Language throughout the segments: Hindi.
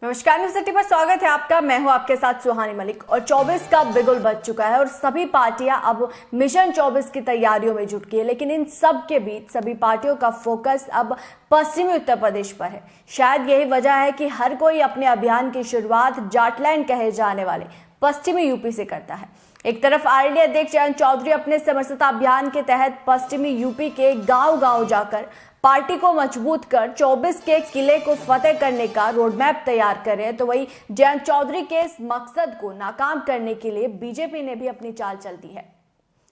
नमस्कार, न्यूज सिटी पर स्वागत है आपका। मैं हूं आपके साथ सुहानी मलिक। और 24 का बिगुल बज चुका है और सभी पार्टियां अब मिशन 24 की तैयारियों में जुट गई है। लेकिन इन सब के बीच सभी पार्टियों का फोकस अब पश्चिमी उत्तर प्रदेश पर है। शायद यही वजह है कि हर कोई अपने अभियान की शुरुआत जाटलैंड कहे जाने वाले पश्चिमी यूपी से करता है। एक तरफ आरएलडी अध्यक्ष जयंत चौधरी अपने सदस्यता अभियान के तहत पश्चिमी यूपी के गांव-गांव जाकर पार्टी को मजबूत कर 24 के किले को फतेह करने का रोडमैप तैयार कर रहे हैं, तो वही जयंत चौधरी के इस मकसद को नाकाम करने के लिए बीजेपी ने भी अपनी चाल चल दी है।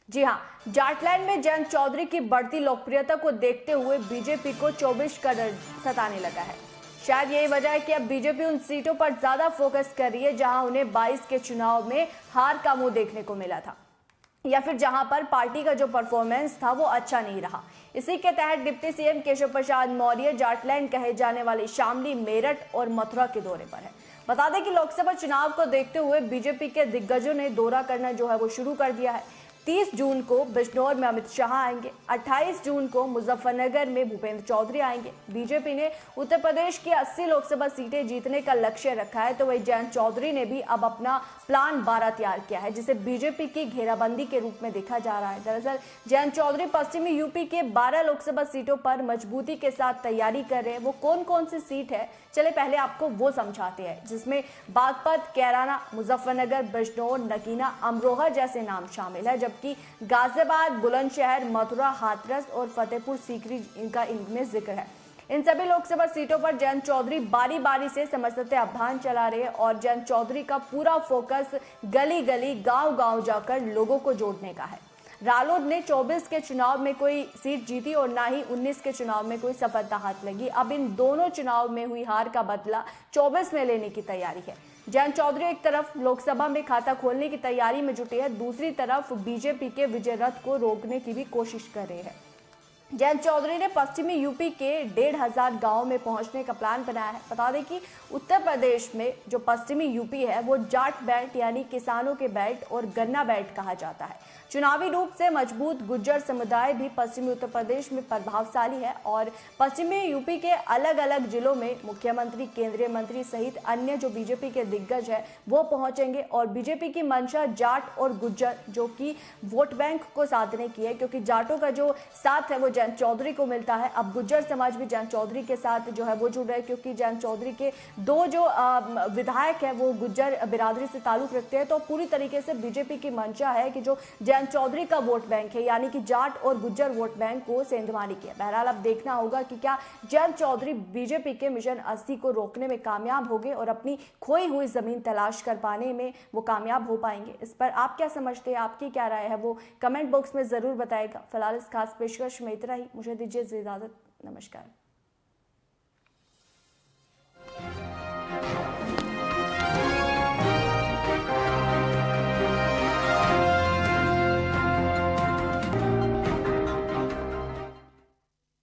जी हां, जाटलैंड में जयंत चौधरी की बढ़ती लोकप्रियता को देखते हुए बीजेपी को 24 का डर सताने लगा है। शायद यही वजह है कि अब बीजेपी उन सीटों पर ज्यादा फोकस कर रही है जहां उन्हें 22 के चुनाव में हार का मुंह देखने को मिला था, या फिर जहां पर पार्टी का जो परफॉर्मेंस था वो अच्छा नहीं रहा। इसी के तहत डिप्टी सीएम केशव प्रसाद मौर्य जाटलैंड कहे जाने वाले शामली, मेरठ और मथुरा के दौरे पर है। बता दें कि लोकसभा चुनाव को देखते हुए बीजेपी के दिग्गजों ने दौरा करना जो है वो शुरू कर दिया है। 30 जून को बिजनौर में अमित शाह आएंगे, 28 जून को मुजफ्फरनगर में भूपेंद्र चौधरी आएंगे। बीजेपी ने उत्तर प्रदेश की 80 लोकसभा सीटें जीतने का लक्ष्य रखा है, तो वही जयंत चौधरी ने भी अब अपना प्लान 12 तैयार किया है, जिसे बीजेपी की घेराबंदी के रूप में देखा जा रहा है। दरअसल जयंत चौधरी पश्चिमी यूपी के 12 लोकसभा सीटों पर मजबूती के साथ तैयारी कर रहे हैं। वो कौन कौन सी सीट है, चले पहले आपको वो समझाते हैं, जिसमें बागपत, कैराना, मुजफ्फरनगर, बिजनौर, नगीना, अमरोहा जैसे नाम शामिल है, जबकि गाजियाबाद, बुलंदशहर, मथुरा, हाथरस और फतेहपुर सीकरी इनका इनमें जिक्र है। इन सभी लोकसभा सीटों पर जयंत चौधरी बारी बारी से सदस्यता अभियान चला रहे हैं और जयंत चौधरी का पूरा फोकस गली गली, गांव गांव जाकर लोगों को जोड़ने का है। रालोद ने 24 के चुनाव में कोई सीट जीती और ना ही 19 के चुनाव में कोई सफलता हाथ लगी। अब इन दोनों चुनाव में हुई हार का बदला 24 में लेने की तैयारी है। जयंत चौधरी एक तरफ लोकसभा में खाता खोलने की तैयारी में जुटे हैं, दूसरी तरफ बीजेपी के विजय रथ को रोकने की भी कोशिश कर रहे हैं। जयंत चौधरी ने पश्चिमी यूपी के 1,500 गांव में पहुंचने का प्लान बनाया है। बता दें कि उत्तर प्रदेश में जो पश्चिमी यूपी है वो जाट बेल्ट यानी किसानों के बेल्ट और गन्ना बेल्ट कहा जाता है। चुनावी रूप से मजबूत गुज्जर समुदाय भी पश्चिमी उत्तर प्रदेश में प्रभावशाली है और पश्चिमी यूपी के अलग अलग जिलों में मुख्यमंत्री, केंद्रीय मंत्री सहित अन्य जो बीजेपी के दिग्गज है वो पहुंचेंगे। और बीजेपी की मंशा जाट और गुज्जर जो कि वोट बैंक को साधने की है, क्योंकि जाटों का जो साथ है वो जयंत चौधरी को मिलता है। अब गुज्जर समाज भी जयंत चौधरी के साथ जो है वो जुड़ रहे हैं, क्योंकि जयंत चौधरी के दो जो विधायक है वो गुज्जर बिरादरी से ताल्लुक रखते हैं। तो पूरी तरीके से बीजेपी की मंशा है कि जो जयंत चौधरी का वोट बैंक है यानी कि जाट और गुज्जर वोट बैंक को सेंधमानी किया। बहरहाल अब देखना होगा कि क्या जयंत चौधरी बीजेपी के मिशन 80 को रोकने में कामयाब होंगे और अपनी खोई हुई जमीन तलाश कर पाने में वो कामयाब हो पाएंगे। इस पर आप क्या समझते हैं, आपकी क्या राय है, वो कमेंट बॉक्स में जरूर बताएगा। फिलहाल इस खास पेशकश में इतना ही। मुझे दीजिए इजाजत। नमस्कार।